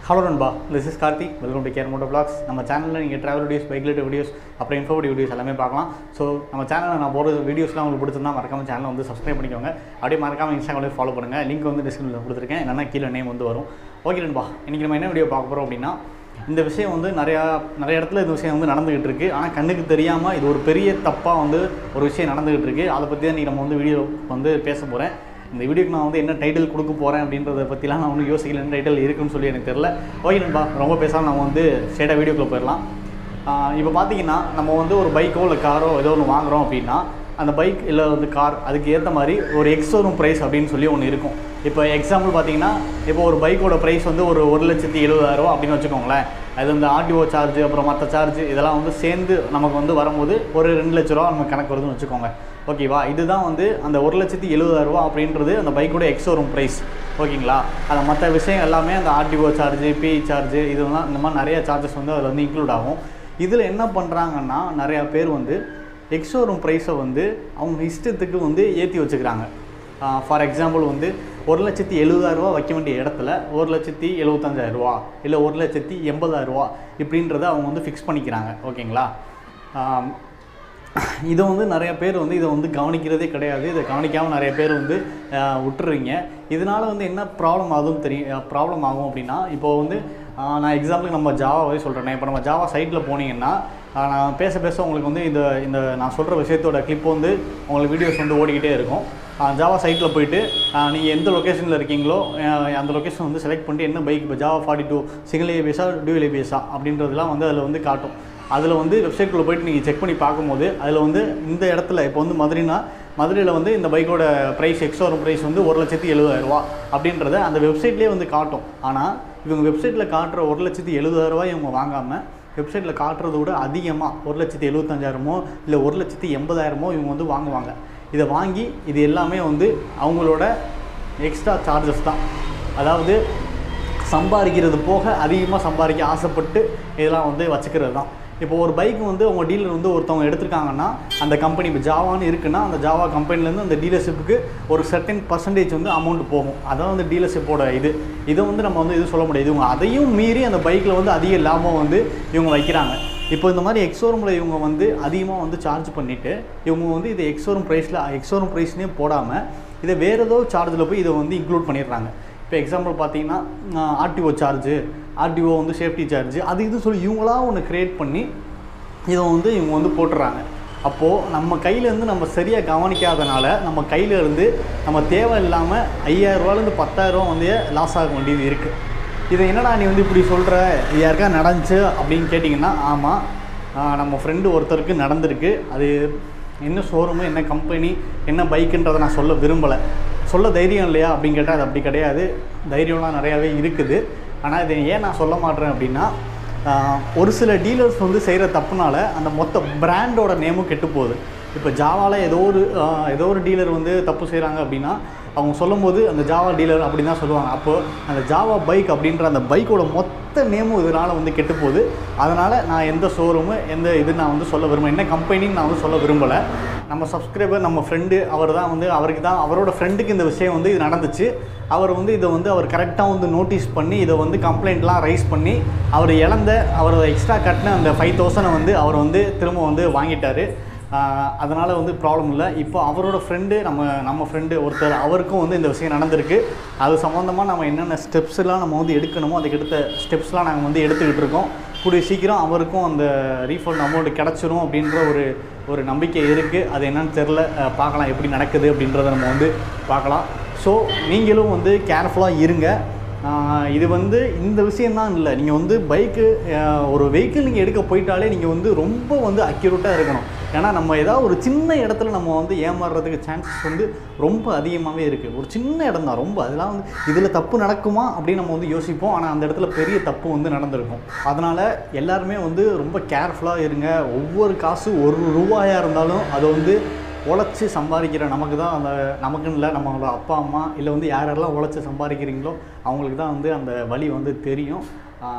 Hello Nanba, this is Karthi. Welcome to krmotovlogs. நம்ம சேனலில் நீங்கள் travel videos, bike related videos, அப்புறம் இன்ஃபோர்மேட்டிவ் videos எல்லாமே பார்க்கலாம். ஸோ நம்ம சேனலில் நான் போகிற வீடியோஸ்லாம் உங்களுக்கு பிடிச்சிருந்தா மறக்காம சேனலை வந்து சப்ஸ்கிரைப் பண்ணிக்கோங்க. அப்படியே மறக்காமல் இன்ஸ்டாகிராமில் ஃபாலோ பண்ணுங்கள். லிங்க் வந்து டிஸ்கிரிப்ஷனில் கொடுத்துருக்கேன். என்னென்னா கீழே நேம் வந்து வரும். ஓகே நண்பா, இன்றைக்கி நம்ம என்ன வீடியோ பார்க்க போகிறோம் அப்படின்னா, இந்த விஷயம் வந்து நிறைய இடத்துல இந்த விஷயம் வந்து நடந்துகிட்டு இருக்குது. ஆனால் கண்ணுக்கு தெரியாமல் இது ஒரு பெரிய தப்பாக வந்து ஒரு விஷயம் நடந்துகிட்டு இருக்குது. அதை பற்றி தான் இன்றைக்கி நம்ம வந்து வீடியோ வந்து பேச போகிறேன். இந்த வீடியோக்கு நான் வந்து என்ன டைட்டில் கொடுக்க போகிறேன் அப்படின்றத பற்றிலாம் நான் வந்து யோசிக்கல. என்ன டைட்டில் இருக்குன்னு சொல்லி எனக்கு தெரில. ஓகே நண்பா, ரொம்ப பேசாமல் நம்ம வந்து ஸ்ட்ரெயிட்டாக வீடியோக்குள்ளே போயிடலாம். இப்போ பார்த்தீங்கன்னா நம்ம வந்து ஒரு பைக்கோ இல்லை காரோ ஏதோ ஒன்று வாங்குகிறோம் அப்படின்னா, அந்த பைக் இல்லை வந்து கார் அதுக்கு ஏற்ற மாதிரி ஒரு எக்ஸோரூம் ப்ரைஸ் அப்படின்னு சொல்லி ஒன்று இருக்கும். இப்போ எக்ஸாம்பிள் பார்த்தீங்கன்னா, இப்போ ஒரு பைக்கோட ப்ரைஸ் வந்து ஒரு 1,70,000 அப்படின்னு வச்சுக்கோங்களேன். அது வந்து ஆர்டிஓ சார்ஜ் அப்புறம் மற்ற சார்ஜ் இதெல்லாம் வந்து சேர்ந்து நமக்கு வந்து வரும்போது ஒரு 2 லட்ச ரூபா நமக்கு கணக்கு வருதுன்னு வச்சுக்கோங்க. ஓகேவா? இதுதான் வந்து அந்த 1,70,000 அப்படின்றது அந்த பைக்கோட எக்ஸோரூம் ப்ரைஸ். ஓகேங்களா? அந்த மற்ற விஷயம் எல்லாமே அந்த ஆர்டிஓ சார்ஜ், பிஇ சார்ஜ் இதெல்லாம் இந்த மாதிரி நிறையா சார்ஜஸ் வந்து அதில் வந்து இன்க்ளூட் ஆகும். இதில் என்ன பண்ணுறாங்கன்னா, நிறையா பேர் வந்து எக்ஸோரூம் ப்ரைஸை வந்து அவங்க இஷ்டத்துக்கு வந்து ஏற்றி வச்சுக்கிறாங்க. ஃபார் எக்ஸாம்பிள் வந்து 1,70,000 வைக்க வேண்டிய இடத்துல 1,75,000 இல்லை 1,80,000 இப்படின்றத அவங்க வந்து ஃபிக்ஸ் பண்ணிக்கிறாங்க. ஓகேங்களா? இதை வந்து நிறைய பேர் வந்து இதை வந்து கவனிக்கிறதே கிடையாது. இதை கவனிக்காமல் நிறைய பேர் வந்து விட்டுறீங்க. இதனால் வந்து என்ன ப்ராப்ளம் ஆகும் அப்படின்னா, இப்போது வந்து நான் எக்ஸாம்பிளுக்கு நம்ம ஜாவாவே சொல்கிறேன். இப்போ நம்ம ஜாவா சைட்டில் போனீங்கன்னா, நான் பேச உங்களுக்கு வந்து இந்த நான் சொல்கிற விஷயத்தோட கிளிப் வந்து உங்களுக்கு வீடியோஸ் வந்து ஓடிக்கிட்டே இருக்கும். ஜாவா சைட்டில் போய்ட்டு நீங்கள் எந்த லொக்கேஷனில் இருக்கீங்களோ அந்த லொக்கேஷன் வந்து செலக்ட் பண்ணிட்டு என்ன பைக், இப்போ ஜாவா 42 சிங்கிள் ஏபிஎஸ்ஸா டியூவல் ஏபிஎஸ்ஸா அப்படின்றதுலாம் வந்து அதில் வந்து காட்டும். அதில் வந்து வெப்சைட்டுக்குள்ளே போய்ட்டு நீங்கள் செக் பண்ணி பார்க்கும்போது அதில் வந்து இந்த இடத்துல இப்போ வந்து மதுரையில் வந்து இந்த பைக்கோட ப்ரைஸ் எக்ஸோரூம் ப்ரைஸ் வந்து 1,70,000 அப்படின்றத அந்த வெப்சைட்லேயே வந்து காட்டும். ஆனால் இவங்க வெப்சைட்டில் காட்டுற 1,70,000 இவங்க வாங்காமல் வெப்சைட்டில் காட்டுறத விட அதிகமாக 1,75,000 இல்லை 1,80,000 இவங்க வந்து வாங்குவாங்க. இதை வாங்கி இது எல்லாமே வந்து அவங்களோட எக்ஸ்ட்ரா சார்ஜஸ் தான். அதாவது சம்பாதிக்கிறது போக அதிகமாக சம்பாதிக்க ஆசைப்பட்டு இதெல்லாம் வந்து வச்சுக்கிறது தான். இப்போ ஒரு பைக் வந்து அவங்க டீலர் வந்து ஒருத்தவங்க எடுத்திருக்காங்கன்னா, அந்த கம்பெனி இப்போ ஜாவான்னு இருக்குன்னா அந்த ஜாவா கம்பெனிலேருந்து அந்த டீலர்ஷிப்புக்கு ஒரு சர்டன் பர்சன்டேஜ் வந்து அமௌண்ட் போகும். அதான் வந்து டீலர்ஷிப்போட இதை வந்து நம்ம வந்து இது சொல்ல முடியாது. இவங்க அதையும் மீறி அந்த பைக்கில் வந்து அதிக லாபம் வந்து இவங்க வைக்கிறாங்க. இப்போ இந்த மாதிரி எக்ஸோரூமில் இவங்க வந்து அதிகமாக வந்து சார்ஜ் பண்ணிவிட்டு இவங்க வந்து இதை எக்ஸோரூம் ப்ரைஸ்னே போடாமல் இதை வேறு ஏதோ சார்ஜில் போய் இதை வந்து இன்க்ளூட் பண்ணிடுறாங்க. இப்போ எக்ஸாம்பிள் பார்த்தீங்கன்னா, ஆர்டிஓ சார்ஜு, ஆர்டிஓ வந்து சேஃப்டி சார்ஜு இது சொல்லி இவங்களாம் ஒன்று க்ரியேட் பண்ணி இதை வந்து இவங்க வந்து போட்டுறாங்க. அப்போது நம்ம கையிலேருந்து நம்ம சரியாக கவனிக்காதனால நம்ம கையிலேருந்து நம்ம தேவையில்லாமல் 5,000 10,000 வந்து லாஸ் ஆக வேண்டியது இருக்குது. இதை என்னடா நீ வந்து இப்படி சொல்கிற, இது யாருக்கா நடந்துச்சு அப்படின்னு கேட்டிங்கன்னா, ஆமாம், நம்ம ஃப்ரெண்டு ஒருத்தருக்கு நடந்திருக்கு. அது என்ன ஷோரூமு, என்ன கம்பெனி, என்ன பைக்குன்றதை நான் சொல்ல விரும்பலை. சொல்ல தைரியம் இல்லையா அப்படின்னு கேட்டால் அது அப்படி கிடையாது. தைரியம்லாம் நிறையாவே இருக்குது. ஆனால் இதை ஏன் நான் சொல்ல மாட்டேறேன் அப்படின்னா, ஒரு சில டீலர்ஸ் வந்து செய்கிற தப்புனால அந்த மொத்த பிராண்டோட நேமும் கெட்டு போகுது. இப்போ ஜாவாவில் ஏதோ ஒரு டீலர் வந்து தப்பு செய்கிறாங்க அப்படின்னா அவங்க சொல்லும்போது அந்த ஜாவா டீலர் அப்படின்னு தான் சொல்லுவாங்க. அப்போது அந்த ஜாவா பைக் அப்படின்ற அந்த பைக்கோட மொத்த நேமும் இதனால் வந்து கெட்டு போகுது. அதனால் நான் எந்த ஷோரூமு நான் வந்து சொல்ல விரும்புகிறேன், என்ன கம்பெனின்னு நான் வந்து சொல்ல விரும்பலை. நம்ம சப்ஸ்கிரைபர், நம்ம ஃப்ரெண்டு, அவரோட ஃப்ரெண்டுக்கு இந்த விஷயம் வந்து இது நடந்துச்சு. அவர் வந்து இதை வந்து அவர் கரெக்டாக வந்து நோட்டீஸ் பண்ணி இதை வந்து கம்ப்ளைண்ட்லாம் ரைஸ் பண்ணி அவர் எக்ஸ்ட்ரா கட்டின அந்த 5,000 வந்து அவர் வந்து திரும்ப வந்து வாங்கிட்டார். அதனால் வந்து ப்ராப்ளம் இல்லை. இப்போ அவரோட ஃப்ரெண்டு, நம்ம ஃப்ரெண்டு ஒருத்தர், அவருக்கும் வந்து இந்த விஷயம் நடந்திருக்கு. அது சம்மந்தமாக நம்ம என்னென்ன ஸ்டெப்ஸ்லாம் நம்ம வந்து எடுக்கணுமோ அதுக்கடுத்த ஸ்டெப்ஸ்லாம் நாங்கள் வந்து எடுத்துக்கிட்டு இருக்கோம். கூடிய சீக்கிரம் அவருக்கும் அந்த ரீஃபண்ட் அமௌண்ட் கிடச்சிரும் அப்படின்ற ஒரு நம்பிக்கை இருக்குது. அது என்னன்னு தெரில, பார்க்கலாம் எப்படி நடக்குது அப்படின்றத நம்ம வந்து பார்க்கலாம். ஸோ நீங்களும் வந்து கேர்ஃபுல்லாக இருங்க. இது வந்து இந்த விஷயந்தான் இல்லை, நீங்கள் வந்து ஒரு வெஹிக்கிள் நீங்கள் எடுக்க போயிட்டாலே நீங்கள் வந்து ரொம்ப வந்து அக்யூரேட்டாக இருக்கணும். ஏன்னா நம்ம ஏதாவது ஒரு சின்ன இடத்துல நம்ம வந்து ஏமாறுறதுக்கு சான்சஸ் வந்து ரொம்ப அதிகமாகவே இருக்குது. ஒரு சின்ன இடம் தான் ரொம்ப, அதெல்லாம் வந்து இதில் தப்பு நடக்குமா அப்படின்னு நம்ம வந்து யோசிப்போம். ஆனால் அந்த இடத்துல பெரிய தப்பு வந்து நடந்திருக்கும். அதனால் எல்லாருமே வந்து ரொம்ப கேர்ஃபுல்லாக இருங்க. ஒவ்வொரு காசு ₹1 இருந்தாலும் அதை வந்து உழைச்சி சம்பாதிக்கிற நமக்குன்னு இல்லை, நம்மளோட அப்பா அம்மா இல்லை வந்து யாரெல்லாம் உழைச்சி சம்பாதிக்கிறீங்களோ அவங்களுக்கு தான் வந்து அந்த வழி வந்து தெரியும்.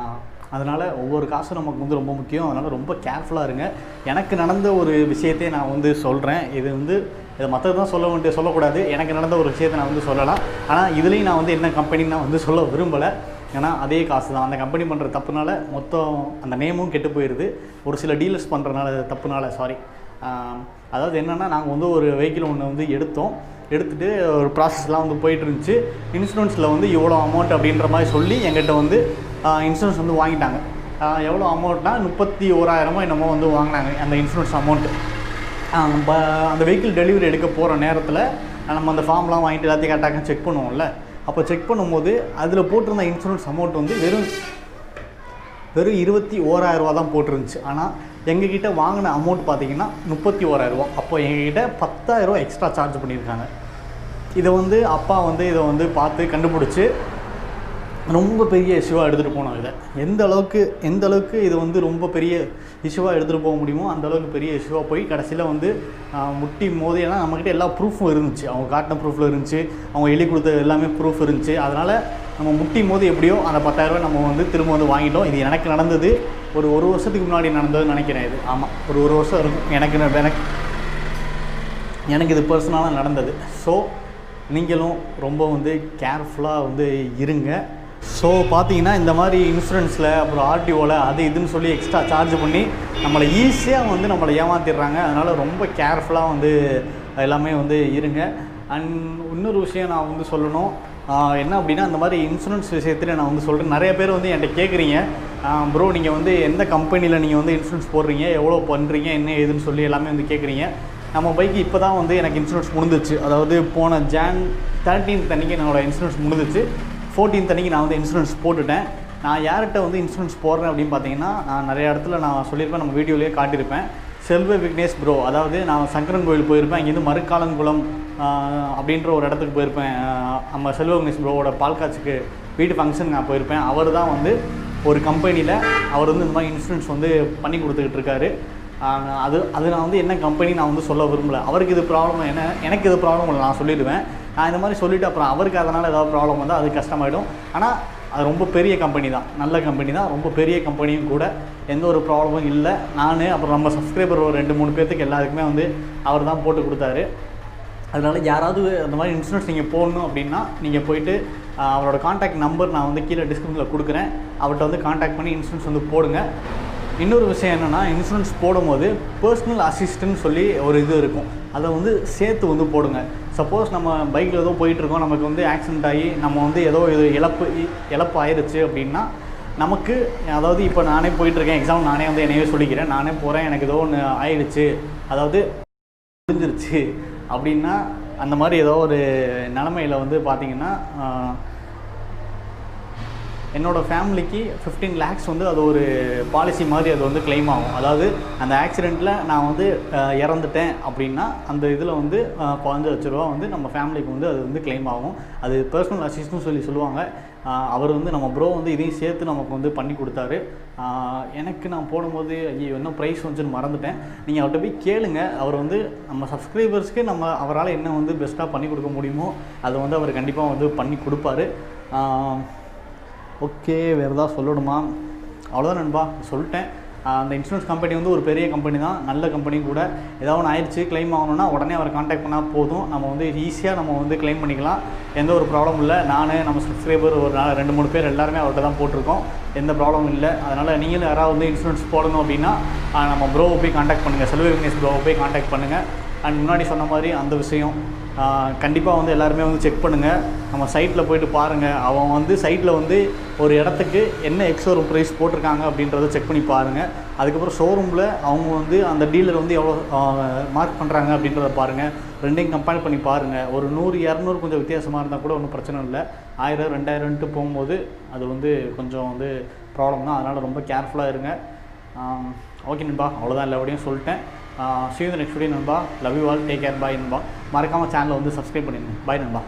அதனால் ஒவ்வொரு காசும் நமக்கு வந்து ரொம்ப முக்கியம். அதனால் ரொம்ப கேர்ஃபுல்லாக இருங்க. எனக்கு நடந்த ஒரு விஷயத்தை நான் வந்து சொல்கிறேன். இதை மற்றது தான் சொல்லக்கூடாது. எனக்கு நடந்த ஒரு விஷயத்தை நான் வந்து சொல்லலாம். ஆனால் இதுலேயும் நான் வந்து என்ன கம்பெனின்னு நான் வந்து சொல்ல விரும்பலை. ஏன்னா அதே காசு தான். அந்த கம்பெனி பண்ணுற தப்புனால மொத்தம் அந்த நேமும் கெட்டு போயிடுது. ஒரு சில டீலர்ஸ் பண்ணுறனால தப்புனால அதாவது என்னென்னா, நாங்கள் வந்து ஒரு வெஹிக்கிள் ஒன்று வந்து எடுத்துகிட்டு ஒரு ப்ராசஸ்லாம் வந்து போயிட்டு இருந்துச்சு. இன்சூரன்ஸில் வந்து இவ்வளோ அமௌண்ட் அப்படின்ற மாதிரி சொல்லி எங்கிட்ட வந்து இன்சூரன்ஸ் வந்து வாங்கிட்டாங்க. எவ்வளோ அமௌண்ட்னா 31,000 என்னமோ வந்து வாங்கினாங்க அந்த இன்சூரன்ஸ் அமௌண்ட்டு. அந்த வெஹிக்கிள் டெலிவரி எடுக்க போகிற நேரத்தில் நம்ம அந்த ஃபார்ம்லாம் வாங்கிட்டு எல்லாத்தையும் கரெக்டாக செக் பண்ணுவோம்ல. அப்போ செக் பண்ணும்போது அதில் போட்டிருந்த இன்சூரன்ஸ் அமௌண்ட் வந்து வெறும் 21,000 தான் போட்டிருந்துச்சு. ஆனால் எங்ககிட்ட வாங்கின அமௌண்ட் பார்த்திங்கன்னா 31,000. அப்போ எங்ககிட்ட 10,000 எக்ஸ்ட்ரா சார்ஜ் பண்ணியிருக்காங்க. இதை வந்து அப்பா வந்து இதை வந்து பார்த்து கண்டுபிடிச்சி ரொம்ப பெரிய இஷ்யூவாக எடுத்துகிட்டு போனோம். இதை எந்த அளவுக்கு இது வந்து ரொம்ப பெரிய இஷ்யூவாக எடுத்துகிட்டு போக முடியுமோ அந்தளவுக்கு பெரிய இஷ்யூவாக போய் கடைசியில் வந்து முட்டி மோதி, ஏன்னா நம்மக்கிட்ட எல்லா ப்ரூஃபும் இருந்துச்சு. அவங்க காட்டின ப்ரூஃபில் இருந்துச்சு, அவங்க எழுதி கொடுத்த எல்லாமே ப்ரூஃப் இருந்துச்சு. அதனால் நம்ம முட்டி மோதி எப்படியோ அந்த 10,000 நம்ம வந்து திரும்ப வந்து வாங்கிட்டோம். இது எனக்கு நடந்தது ஒரு வருஷத்துக்கு முன்னாடி நடந்ததுன்னு நினைக்கிறேன். இது ஆமாம், ஒரு வருஷம் இருக்கும் எனக்கு இது பர்சனலாக நடந்தது. ஸோ நீங்களும் ரொம்ப வந்து கேர்ஃபுல்லாக வந்து இருங்க. ஸோ பார்த்தீங்கன்னா இந்த மாதிரி இன்சூரன்ஸில் அப்புறம் ஆர்டிஓவில் அது இதுன்னு சொல்லி எக்ஸ்ட்ரா சார்ஜ் பண்ணி நம்மளை ஈஸியாக வந்து நம்மளை ஏமாற்றிடுறாங்க. அதனால் ரொம்ப கேர்ஃபுல்லாக வந்து எல்லாமே வந்து இருங்க. அண்ட் இன்னொரு விஷயம் நான் வந்து சொல்லணும் என்ன அப்படின்னா, இந்த மாதிரி இன்சூரன்ஸ் விஷயத்தில் நான் வந்து சொல்கிறேன். நிறைய பேர் வந்து என்கிட்ட கேட்குறீங்க, ப்ரோ நீங்கள் வந்து எந்த கம்பெனியில் நீங்கள் வந்து இன்சூரன்ஸ் போடுறீங்க, எவ்வளோ பண்ணுறீங்க, என்ன ஏதுன்னு சொல்லி எல்லாமே வந்து கேட்குறீங்க. நம்ம பைக்கு இப்போ தான் வந்து எனக்கு இன்சூரன்ஸ் முடிஞ்சிச்சு. அதாவது போன Jan 13th அன்றைக்கி என்னோடய இன்சூரன்ஸ் முடிஞ்சிச்சு. 14th அன்றைக்கி நான் வந்து இன்சூரன்ஸ் போட்டுட்டேன். நான் யார்கிட்ட வந்து இன்சூரன்ஸ் போடுறேன் அப்படின்னு பார்த்தீங்கன்னா, நான் நிறைய இடத்துல நான் சொல்லியிருப்பேன், நம்ம வீடியோலேயே காட்டியிருப்பேன். செல்வ விக்னேஷ் ப்ரோ, அதாவது நான் சங்கரன் கோயில் போயிருப்பேன். இங்கேருந்து மறுக்காலங்குளம் அப்படின்ற ஒரு இடத்துக்கு போயிருப்பேன். நம்ம செல்வ விக்னேஷ் ப்ரோவோட பால் காட்சிக்கு வீட்டு ஃபங்க்ஷன் நான் போயிருப்பேன். அவர் தான் வந்து ஒரு கம்பெனியில் அவர் வந்து இந்த மாதிரி இன்சூரன்ஸ் வந்து பண்ணி கொடுத்துக்கிட்டு இருக்காரு. அது நான் வந்து என்ன கம்பெனி நான் வந்து சொல்ல விரும்பலை. அவருக்கு இது ப்ராப்ளம், எனக்கு இது ப்ராப்ளம் இல்லை, நான் சொல்லிவிடுவேன். நான் இந்த மாதிரி சொல்லிவிட்டு அப்புறம் அவருக்கு அதனால் ஏதாவது ப்ராப்ளம் வந்தால் அது கஷ்டமாயிடும். ஆனால் அது ரொம்ப பெரிய கம்பெனி தான், நல்ல கம்பெனி தான், ரொம்ப பெரிய கம்பெனியும் கூட, எந்த ஒரு ப்ராப்ளமும் இல்லை. அப்புறம் நம்ம சப்ஸ்கிரைபர் ஒரு 2-3 பேர்த்துக்கு எல்லாருக்குமே வந்து அவர் தான் போட்டு கொடுத்தாரு. அதனால் யாராவது அந்த மாதிரி இன்சூரன்ஸ் நீங்கள் போடணும் அப்படின்னா நீங்கள் போய்ட்டு அவரோட கான்டாக்ட் நம்பர் நான் வந்து கீழே டிஸ்கிரிப்ஷனில் கொடுக்குறேன். அவர்கிட்ட வந்து கான்டாக்ட் பண்ணி இன்சூரன்ஸ் வந்து போடுங்க. இன்னொரு விஷயம் என்னென்னா, இன்சூரன்ஸ் போடும்போது பர்சனல் அசிஸ்டன்ட் சொல்லி ஒரு இது இருக்கும், அதை வந்து சேர்த்து வந்து போடுங்க. சப்போஸ் நம்ம பைக்கில் ஏதோ போயிட்டுருக்கோம், நமக்கு வந்து ஆக்சிடென்ட் ஆகி நம்ம வந்து ஏதோ இது இழப்பு ஆயிடுச்சு அப்படின்னா, நமக்கு அதாவது இப்போ நானே போயிட்டுருக்கேன், எக்ஸாம் நானே வந்து என்னையே சொல்லிக்கிறேன், நானே போகிறேன், எனக்கு ஏதோ ஒன்று ஆயிடுச்சு, அதாவது முடிஞ்சிருச்சு அப்படின்னா, அந்த மாதிரி ஏதோ ஒரு நிலமையில் வந்து பார்த்திங்கன்னா என்னோடய ஃபேமிலிக்கு 15 lakhs வந்து அது ஒரு பாலிசி மாதிரி அது வந்து கிளைம் ஆகும். அதாவது அந்த ஆக்சிடெண்ட்டில் நான் வந்து இறந்துட்டேன் அப்படின்னா அந்த இதில் வந்து 15 லட்ச ரூபா வந்து நம்ம ஃபேமிலிக்கு வந்து அது வந்து கிளைம் ஆகும். அது பர்சனல் அசிஸ்டன்ட்னு சொல்லுவாங்க. அவர் வந்து நம்ம ப்ரோ வந்து இதையும் சேர்த்து நமக்கு வந்து பண்ணி கொடுத்தாரு. எனக்கு நான் போடும்போது ஐயோ என்ன ப்ரைஸ் வந்துன்னு மறந்துட்டேன். நீங்கள் அவர்கிட்ட போய் கேளுங்க. அவர் வந்து நம்ம சப்ஸ்கிரைபர்ஸ்க்கு அவரால் என்ன வந்து பெஸ்ட்டாக பண்ணி கொடுக்க முடியுமோ அதை வந்து அவர் கண்டிப்பாக வந்து பண்ணி கொடுப்பாரு. ஓகே, வேறு ஏதாவது சொல்லணுமா? அவ்வளோதான் நண்பா, சொல்லிட்டேன். அந்த இன்சூரன்ஸ் கம்பெனி வந்து ஒரு பெரிய கம்பெனி தான், நல்ல கம்பெனி கூட. ஏதாவது ஒன்று ஆயிடுச்சு, கிளைம் ஆகணும்னா உடனே அவரை கான்டாக்ட் பண்ணால் போதும், நம்ம வந்து ஈஸியாக நம்ம வந்து கிளைம் பண்ணிக்கலாம். எந்த ஒரு ப்ராப்ளம் இல்லை. நம்ம சப்ஸ்கிரைபர் ஒரு 2-3 பேர் எல்லாருமே அவர்கிட்ட தான் போட்டிருக்கோம், எந்த ப்ராப்ளமும் இல்லை. அதனால் நீங்களும் யாராவது வந்து இன்சூரன்ஸ் போடணும் அப்படின்னா நம்ம ப்ரோவை போய் கான்டாக்ட் பண்ணுங்கள், செல்வ விக்னேஷ் ப்ரோவை போய் கான்டாக்ட் பண்ணுங்கள். அண்ட் முன்னாடி சொன்ன மாதிரி அந்த விஷயம் கண்டிப்பாக வந்து எல்லாருமே வந்து செக் பண்ணுங்கள். நம்ம சைட்டில் போய்ட்டு பாருங்கள். அவன் வந்து சைட்டில் வந்து ஒரு இடத்துக்கு என்ன எக்ஸோரூம் ப்ரைஸ் போட்டிருக்காங்க அப்படின்றத செக் பண்ணி பாருங்கள். அதுக்கப்புறம் ஷோரூமில் அவங்க வந்து அந்த டீலர் வந்து எவ்வளோ மார்க் பண்ணுறாங்க அப்படின்றத பாருங்கள். ரெண்டையும் கம்பேர் பண்ணி பாருங்கள். ஒரு 100-200 கொஞ்சம் வித்தியாசமாக இருந்தால் கூட ஒன்றும் பிரச்சனை இல்லை. 1000-2000 போகும்போது அது வந்து கொஞ்சம் வந்து ப்ராப்ளம் தான். அதனால் ரொம்ப கேர்ஃபுல்லாக இருங்க. ஓகே நண்பா, அவ்வளோதான், எல்லாவரையும் சொல்லிட்டேன். see you in the next video நண்பா. Love you all, take care, bye நண்பா. மறக்காமல் சேனலை வந்து சப்ஸ்கிரைப் பண்ணிடுங்க. பாய் நண்பா.